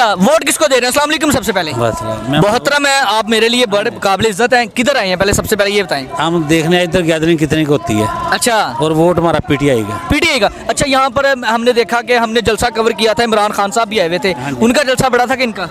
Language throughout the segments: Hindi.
अच्छा, वोट किसको दे रहे हैं? अस्सलाम वालेकुम। सबसे पहले मोहतरम है, आप मेरे लिए बड़े काबिल इज्जत हैं। किधर आए हैं पहले, सबसे पहले ये बताएं। हम देखने आए इधर गैदरिंग कितने की होती है। अच्छा, और वोट हमारा पीटीआई का। पीटीआई का। अच्छा, यहाँ पर हमने देखा कि हमने जलसा कवर किया था, इमरान खान साहब भी आए हुए थे। उनका जलसा बड़ा था कि इनका?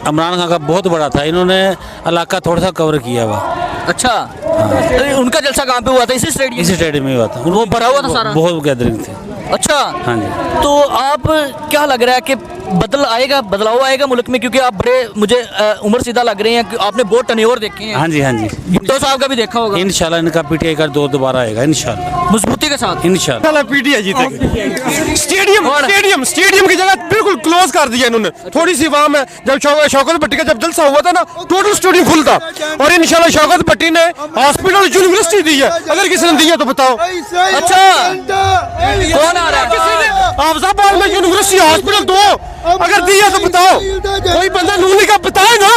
इमरान खान का बहुत बड़ा था, इन्होंने इलाका थोड़ा सा कवर किया हुआ। अच्छा, तो उनका जलसा कहाँ पे हुआ था? इसी स्टेडियम में हुआ था। वो भरा हुआ था सारा? बहुत गैदरिंग थी। अच्छा, हाँ जी। तो आप क्या लग रहा है कि बदलाव आएगा मुल्क में? क्योंकि आप बड़े मुझे उम्र सीधा लग रहे हैं कि आपने बहुत टर्नओवर देखे हैं। हाँ जी, हाँ जी। भुट्टो साहब का भी देखा होगा। इंशाल्लाह इनका पीटीआई का दौर दोबारा आएगा इंशाल्लाह, मजबूती के साथ इंशाल्लाह पीटीआई जीतेगी। स्टेडियम की जगह बिल्कुल क्लोज कर दिया इन्होंने। थोड़ी सी वहाँ में जब शौकत भट्टी का जब जलसा हुआ था ना, टोटल स्टेडियम फुल था। और इंशाल्लाह शौकत भट्टी ने हॉस्पिटल यूनिवर्सिटी दी है। अगर किसी ने दी है तो बताओ। अच्छा, कौन आ रहा है? आफजाबाद में यूनिवर्सिटी हॉस्पिटल दो, अगर दी है तो बताओ। कोई बंदा नूनी का बताए ना,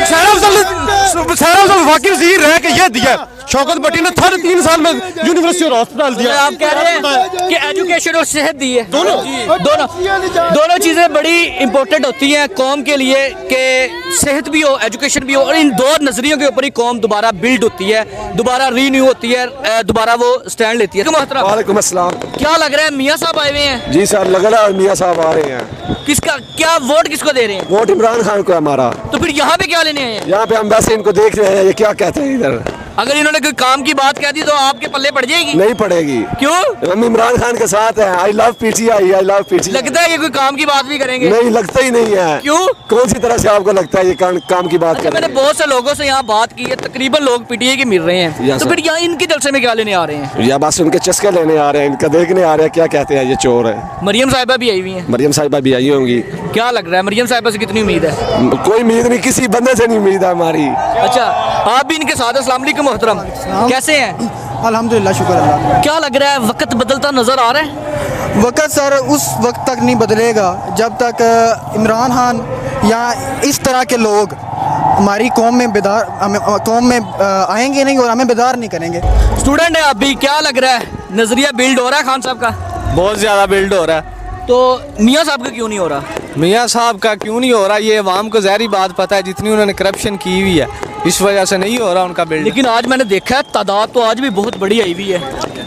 शहर अफजल वाकई सही रह के ये दिया। शौकत भट्टी ने 3 साल में यूनिवर्सिटी और हॉस्पिटल दिया। आप कह रहे हैं कि एजुकेशन और सेहत दी है, दोनों चीजें बड़ी इंपॉर्टेंट होती हैं कौम के लिए, कि सेहत भी हो, एजुकेशन भी हो। और इन दो नजरियों के ऊपर ही कौम दोबारा बिल्ड होती है, दोबारा रीन्यू होती है, दोबारा वो स्टैंड लेती है। वालेकुम अस्सलाम। क्या लग रहा है, मियाँ साहब आए हुए हैं? जी सर, लग रहा है मियाँ साहब आ रहे हैं। किसका, क्या वोट किसको दे रहे हैं? वोट इमरान खान को हमारा। तो फिर यहाँ पे क्या लेने आए हैं? यहाँ पे हम वैसे इनको देख रहे हैं, ये क्या कहते हैं इधर। अगर इन्होंने कोई काम की बात कह दी तो आपके पल्ले पड़ जाएगी? नहीं पड़ेगी। क्यों? हम इमरान खान के साथ हैं। I love PTI, I love PTI. लगता है ये कोई काम की बात भी करेंगे? नहीं, लगता ही नहीं है। क्यों? कौन सी तरह से आपको लगता है ये काम की बात अच्छा, मैंने बहुत से लोगों से यहाँ बात की है, तकरीबन लोग पीटीआई के मिल रहे हैं। तो फिर यहाँ इनके जलसे में क्या लेने आ रहे हैं? या बस उनके चस्के लेने आ रहे हैं, इनका देखने आ रहे हैं क्या कहते हैं ये चोर है। मरियम साहिबा भी आई हुई हैं। मरियम साहिबा भी आई होंगी। क्या लग रहा है, मरियम साहिबा से कितनी उम्मीद है? कोई उम्मीद नहीं, किसी बंदे से नहीं उम्मीद है हमारी। अच्छा, आप भी इनके साथ? अस्सलाम वालेकुम मोहतरम, कैसे हैं? अल्हम्दुलिल्लाह, शुक्र अल्लाह। क्या लग रहा है, वक्त बदलता नजर आ रहा है? वक्त सर उस वक्त तक नहीं बदलेगा जब तक इमरान खान या इस तरह के लोग हमारी कौम में आएंगे नहीं और हमें बेदार नहीं करेंगे। स्टूडेंट है अभी, क्या लग रहा है, नजरिया बिल्ड हो रहा है खान साहब का? बहुत ज़्यादा बिल्ड हो रहा है। तो मियाँ साहब का क्यों नहीं हो रहा? मियाँ साहब का क्यों नहीं हो रहा, ये अवाम को ज़ाहिर बात पता है, जितनी उन्होंने करप्शन की हुई है इस वजह से नहीं हो रहा उनका बिल्ड। लेकिन आज मैंने देखा है तादाद तो आज भी बहुत बड़ी आई हुई है।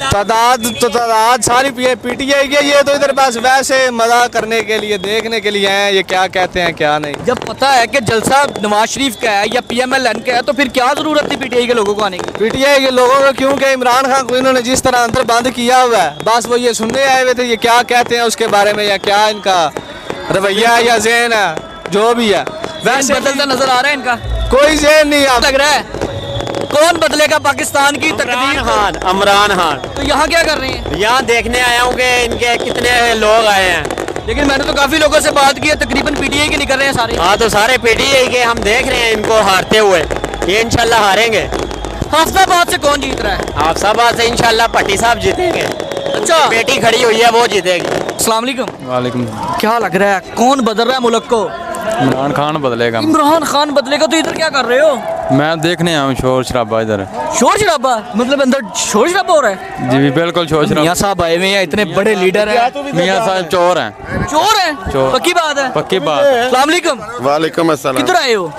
तादाद सारी पीटीआई की। ये तो इधर बस वैसे मजा करने के लिए, देखने के लिए हैं ये क्या कहते हैं क्या नहीं। जब पता है कि जलसा नवाज शरीफ का है या PMLN का है तो फिर क्या जरूरत थी पीटीआई के लोगों को आने की? पीटीआई के लोगों को क्योंकि इमरान खान को इन्होंने जिस तरह अंदर बंद किया हुआ है, बस वो ये सुनने आए हुए थे ये क्या कहते हैं उसके बारे में, या क्या इनका रवैया या ज़हन है, जो भी है वैसे बदलता नजर आ रहा है इनका? कोई ज़हन नहीं लग रहा है। कौन बदलेगा पाकिस्तान की तकदीर? इमरान खान। तो यहाँ क्या कर रहे हैं? यहाँ देखने आया हूँ कि इनके कितने लोग आए हैं। लेकिन मैंने तो काफी लोगों से बात की है, तकरीबन पीटीआई के निकल रहे हैं सारे। हाँ, तो सारे पीटीआई के हम देख रहे हैं इनको हारते हुए। ये इंशाल्लाह हारेंगे। हाफिजाबाद से कौन जीत रहा है? हाफिजाबाद से इंशाल्लाह पट्टी साहब जीतेंगे। अच्छा, बेटी खड़ी हुई है वो जीतेगी। अस्सलाम वालेकुम। वालेकुम। क्या लग रहा है, कौन बदल रहा है मुल्क को? इमरान खान बदलेगा। इमरान खान बदलेगा? तो इधर क्या कर रहे हो? मैं देखने आया हूँ शोर शराबा इधर। शोर शराबा मतलब अंदर शोर शराबा हो रहा है? जी बिल्कुल शोर शराबा। मियाँ साहब आए हुए हैं, इतने बड़े लीडर हैं। मियाँ साहब चोर हैं। चोर हैं? चोर। पक्की बात है? पक्की बात। अस्सलाम वालेकुम। वालेकुम अस्सलाम। किधर आए हो?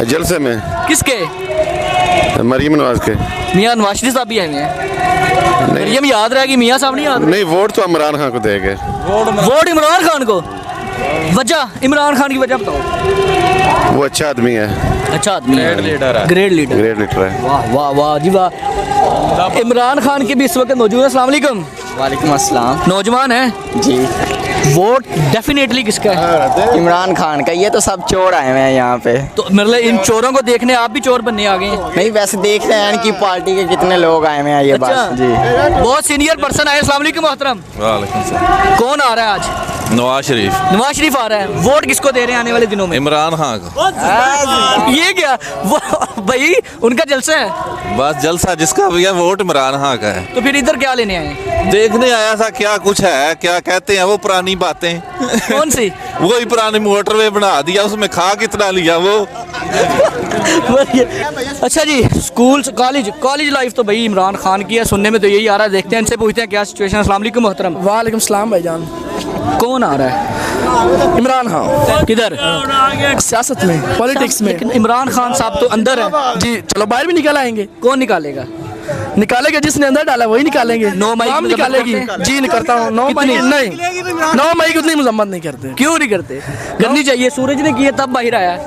जलसे में। किसके? मरियम नवाज के। मियाँ नवाज शरीफ साहब भी आए हुए हैं। मरियम याद रहेगी, मियाँ साहब नहीं याद? नहीं, वोट तो इमरान खान को देंगे। वोट इमरान खान को? वजह, इमरान खान की वजह बताओ। वो अच्छा आदमी है। अच्छा आदमी है, ग्रेट लीडर है। ग्रेट लीडर, ग्रेट लीडर है। वाह वाह वाह जी वाह। इमरान खान के भी इस वक्त मौजूद है। अस्सलाम वालेकुम। वालेकुम अस्सलाम। नौजवान है जी। वोट डेफिनेटली किसका है? इमरान खान का। ये तो सब चोर आए हुए हैं यहाँ पे। तो मतलब इन चोरों को देखने आप भी चोर बनने आ गए हैं? नहीं, वैसे देख रहे हैं इनकी पार्टी के कितने लोग आए हुए हैं ये अच्छा। बस। जी, बहुत सीनियर पर्सन आए। अस्सलाम वालेकुम मोहतरम। वालेकुम सलाम। कौन आ रहा है आज? नवाज शरीफ। नवाज शरीफ आ रहा है। वोट किसको दे रहे हैं आने वाले दिनों में? इमरान खान को। ये क्या वो भाई उनका जलसा है? बस जलसा जिसका भी है, वोट इमरान खान का है। तो फिर इधर क्या लेने आए? देखने आया था क्या कुछ है, क्या कहते हैं वो पुरानी बातें। कौन सी? वो ही पुरानी मोटरवे बना दिया, उसमें खा कितना लिया वो। अच्छा जी, स्कूल कॉलेज लाइफ तो भाई इमरान खान की है, सुनने में तो यही आ रहा है। देखते हैं इनसे, पूछते हैं क्या सिचुएशन। अस्सलाम वालेकुम मोहतरम। वालेकुम सलाम भाईजान। कौन आ रहा है? इमरान खान किधर? सियासत में, पॉलिटिक्स में। लेकिन इमरान खान साहब तो अंदर है। जी चलो बाहर भी निकल आएंगे। कौन निकालेगा? निकालेंगे जिसने अंदर डाला वही निकालेंगे। 9 मई आवाम निकालेगी। जी नहीं करता हूँ 9 मई नहीं, 9 मई की उतनी मजम्मत नहीं करते। क्यों नहीं करते? करनी चाहिए। सूरज ने किया तब बाहर आया।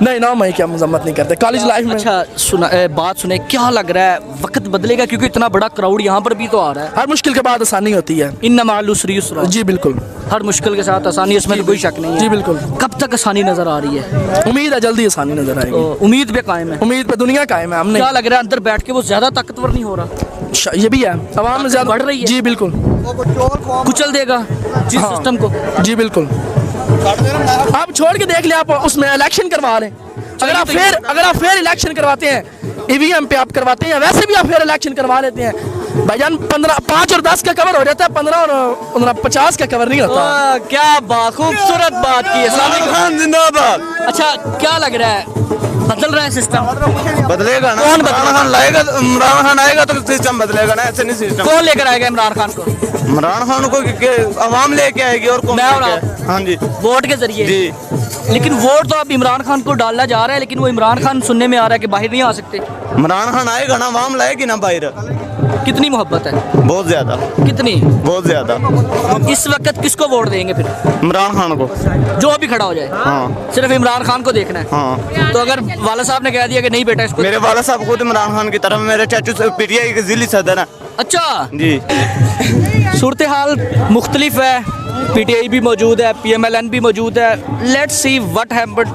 नहीं 9 मई की हम मजम्मत नहीं करते कॉलेज लाइफ में। अच्छा सुना, बात सुने, क्या लग रहा है वक्त बदलेगा? क्योंकि इतना बड़ा क्राउड यहाँ पर भी तो आ रहा है। हर मुश्किल के बाद आसानी होती है। इन्ना मालूम युस्रा। जी बिल्कुल, हर मुश्किल के साथ आसानी, इसमें तो कोई शक नहीं है। जी बिल्कुल। कब तक आसानी नजर आ रही है? उम्मीद है जल्दी आसानी नजर आएगी। उम्मीद पे कायम है। उम्मीद पे दुनिया कायम है। हमने क्या लग रहा है अंदर बैठ के वो ज्यादा ताकतवर नहीं हो रहा? ये भी है, आवाम में ज्यादा बढ़ रही है। जी बिल्कुल, कुचल देगा जिस हाँ। सिस्टम को। जी बिल्कुल। आप छोड़ के देख ले, आप उसमें इलेक्शन करवा रहे हैं। अगर आप फिर इलेक्शन करवाते हैं, ईवीएम पे आप करवाते हैं, वैसे भी आप फिर इलेक्शन करवा लेते हैं भाईजान। 5 और 10 का कवर हो जाता है, 15 और 50 का कवर नहीं होता। क्या बात, खूबसूरत बात की है। इमरान खान जिंदाबाद। अच्छा क्या लग रहा है, बदल रहा है सिस्टम? बदलेगा ना। कौन इमरान खान लाएगा, इमरान खान आएगा तो सिस्टम बदलेगा ना, ऐसे नहीं सिस्टम। कौन लेकर आएगा इमरान खान को? इमरान खान को आवाम लेके आएगी और कौन? मैं और आप। हाँ जी, वोट के जरिए। जी। लेकिन वोट तो अब इमरान खान को डालना जा रहा है, लेकिन वो इमरान खान सुनने में आ रहा है कि बाहर नहीं आ सकते। इमरान खान आएगा ना, आवाम लाएगी ना बाहर। कितनी मोहब्बत है? बहुत ज्यादा, कितनी? बहुत ज्यादा। इस वक्त किसको वोट देंगे फिर? इमरान खान को। जो भी खड़ा हो जाए। हाँ। सिर्फ इमरान खान को देखना है। हाँ। तो अगर वाला साहब ने कह दिया कि नहीं बेटा इसको, मेरे वाला साहब खुद इमरान खान की तरफ, मेरे चाचू पीटीआई के जिले सदर है। अच्छा जी। सूरत हाल मुख्तलिफ है, पीटीआई भी मौजूद है, पीएमएलएन भी मौजूद है। Let's see what happened.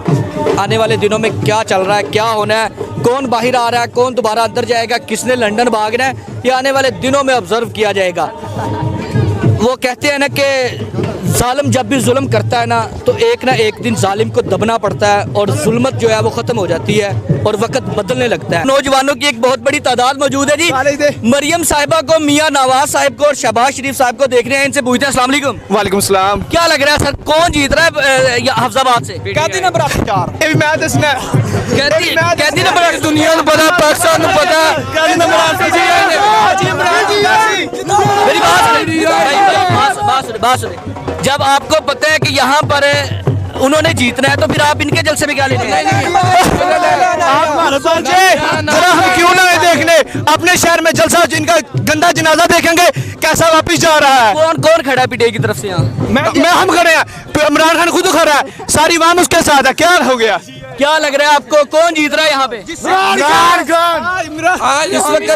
आने वाले दिनों में क्या चल रहा है, क्या होना है, कौन बाहर आ रहा है, कौन दोबारा अंदर जाएगा, किसने लंदन भागना है, ये आने वाले दिनों में ऑब्जर्व किया जाएगा। वो कहते हैं ना कि जालिम जब भी जुल्म करता है ना, तो एक ना एक दिन जालिम को दबना पड़ता है और जुल्मत जो है वो ख़त्म हो जाती है और वक्त बदलने लगता है। नौजवानों की एक बहुत बड़ी तादाद मौजूद है जी। मरियम साहिबा को, मियाँ नवाज साहिब को और शहबाज शरीफ साहब को देख रहे हैं, इनसे पूछते हैं। अस्सलाम वालेकुम। वालेकुम सलाम। क्या लग रहा है सर, कौन जीत रहा है हफ्जाबाद से? कहती ना बराबर 4 ये भी मैं दसना कहती ना बड़ा दुनिया ਨੂੰ पता, पाकिस्तान ਨੂੰ पता, कहती ना मेरी बात सुने। जब आपको पता है कि यहाँ पर उन्होंने जीतना है, तो फिर आप इनके जलसे में क्या लेने हैं? जरा हम क्यों ना देखने अपने शहर में जलसा, जिनका गंदा जनाजा देखेंगे कैसा वापिस जा रहा है। कौन कौन खड़ा है पीटीआई की तरफ से यहाँ? मैं हम खड़े हैं, इमरान खान खुद खड़ा है, सारी वाम उसके साथ है। क्या हो गया? क्या लग रहा है आपको, कौन जीत रहा है यहाँ पे? इमरान खान। इस वक्त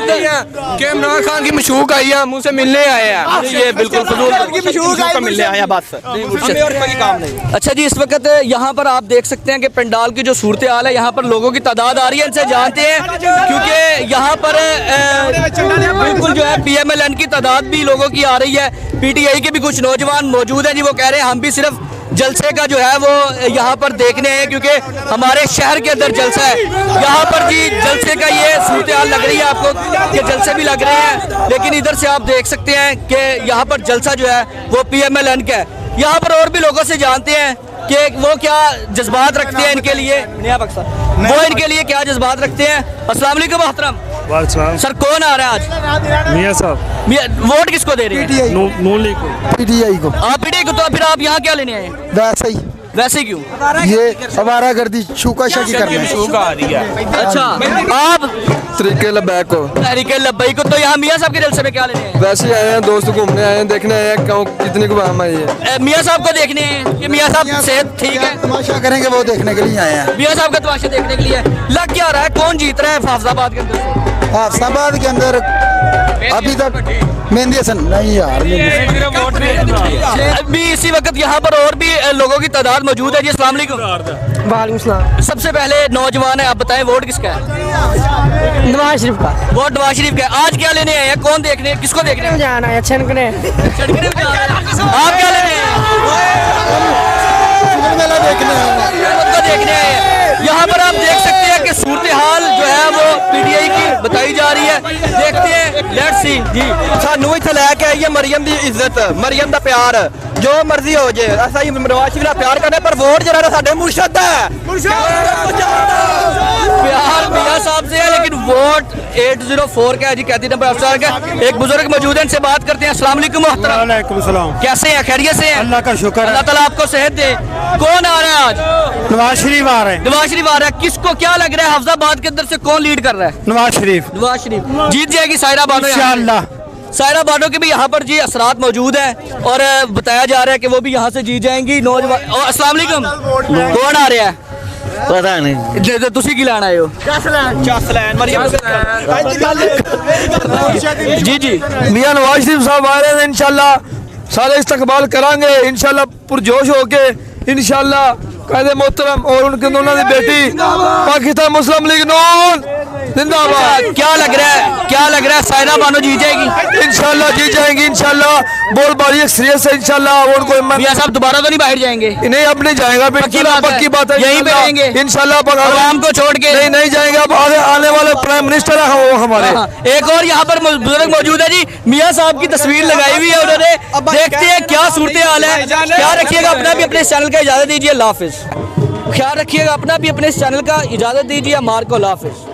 कि इमरान खान की मशहूक आई है, मुझसे मिलने आए हैं। ये बिल्कुल फजूल मिलने आए हैं, बस हमें और कोई काम नहीं। अच्छा जी, इस वक्त यहाँ पर आप देख सकते हैं कि पंडाल की जो सूरत हाल है, यहाँ पर लोगों की तादाद आ रही है, इनसे जानते हैं, क्योंकि यहाँ पर बिल्कुल जो है पीएमएलएन की तादाद भी लोगों की आ रही है। पीटीआई के भी कुछ नौजवान मौजूद हैं जी, वो कह रहे हैं हम भी सिर्फ जलसे का जो है वो यहाँ पर देखने हैं, क्योंकि हमारे शहर के अंदर जलसा है। यहाँ पर जी जलसे का ये सूरत हाल लग रही है आपको कि जलसे भी लग रहे हैं, लेकिन इधर से आप देख सकते हैं कि यहाँ पर जलसा जो है वो पीएमएलएन का है। यहाँ पर और भी लोगों से जानते हैं कि वो क्या जज्बात रखते हैं इनके लिए, वो इनके लिए क्या जज्बात रखते हैं। अस्सलाम वालेकुम मोहतरम। सर कौन आ रहा है आज? मियाँ साहब। वोट किसको दे रहे हैं? नून लीग को। पीटीआई को। आप पीटीआई को, तो फिर आप यहाँ क्या लेने आए? वैसे ही, वैसे क्यों? ये आवारागर्दी छूका-छाकी करना है। अच्छा, आप तरीके लबैक को, तहरीके लब्बैक को, तो यहाँ मियाँ साहब के जलसे में क्या लेने हैं? वैसे आए हैं, दोस्त घूमने आए हैं, देखने आए हैं कितनी को आम आई है। मियाँ साहब को देखने हैं कि मियाँ साहब सेहत ठीक है? तमाशा करेंगे वो देखने के लिए आए हैं। मियाँ साहब का तमाशा देखने के लिए। लग क्या रहा है, कौन जीत रहा है हाफिजाबाद के अंदर? हाफिजाबाद के अंदर अभी तक मेहंदी हसन नहीं यार। अभी इसी वक्त यहाँ पर और भी लोगों की तादाद मौजूद है जी। अस्सलाम वालेकुम। वालेकुम सलाम। सबसे पहले नौजवान है, आप बताएं वोट किसका है? नवाज शरीफ का। वोट नवाज शरीफ का है। आज क्या लेने आए हैं, कौन देखने, किसको देखने जाना है? छनकने। आप क्या लेने आए हैं? देखने आए हैं। यहाँ पर आप देख सकते हैं कि सूरत हाल जो है वो पीटीआई की बताई जा रही है। देखते हैं, लेट्स सी जी। सानू इत्थे लैके आई है मरियम दी इज्जत, मरियम दा प्यार, जो मर्जी हो जाए असा ही नवाज शरीफ नाल प्यार करने, पर वोट जरा साडे मुर्शद है। प्यार मियां साहब से है, लेकिन वोट 804 का है जी, कहती नंबर अफसर का। एक बुजुर्ग मौजूद है, इनसे बात करते हैं। अस्सलाम वालेकुम मोहतरम। वालेकुम सलाम। कैसे हैं, खैरियत से हैं? अल्लाह का शुक्र अल्लाह है। ताला आपको सेहत दे। कौन आ रहा है आज? नवाज शरीफ आ रहे हैं। नवाज शरीफ आ रहा है। किसको क्या लग रहा है हफ्जाबाद के अंदर से कौन लीड कर रहा है? नवाज शरीफ नवाज शरीफ जीत जाएगी। सायरा बानो इंशाअल्लाह। सायरा बानो के भी यहाँ पर जी असरात मौजूद हैं और बताया जा रहा है कि वो भी यहाँ से जीत जाएंगी। नौजवान अस्सलाम वालेकुम, कौन आ रहा है? पता नहीं। तुसी की लाना आए हो? जी जी मियां नवाज शरीफ साहब आ रहे हैं, इंशाल्लाह सारे इस्तकबाल करांगे इंशाल्लाह पुरजोश होके इंशाल्लाह। कायदे मोहतरम और उनके दोनों की बेटी पाकिस्तान मुस्लिम लीग नून जिंदाबाद। क्या लग रहा है, क्या लग रहा है सायरा बानो जीत जाएगी? इंशाल्लाह जीत जाएंगी इंशाल्लाह। बोल बारी एक्सपीरियंस है इंशाल्लाह। और कोई मियां साहब दोबारा तो नहीं बाहर जाएंगे? नहीं, अब नहीं जाएगा। पक्की बात है, यहीं पे रहेंगे इंशाल्लाह। आवाम को छोड़ के नहीं जाएगा। अब आने वाले प्राइम मिनिस्टर है वो हमारे। एक और यहाँ पर बुजुर्ग मौजूद है जी, मियां साहब की तस्वीर लगाई हुई है उन्होंने। देखते हैं क्या सूरत हाल है। ख्याल रखिएगा अपना भी, अपने चैनल का इजाजत दीजिए। अल्लाह हाफिज। ख्याल रखिएगा अपना भी, अपने चैनल का इजाजत दीजिए। मार को अल्लाह हाफिज।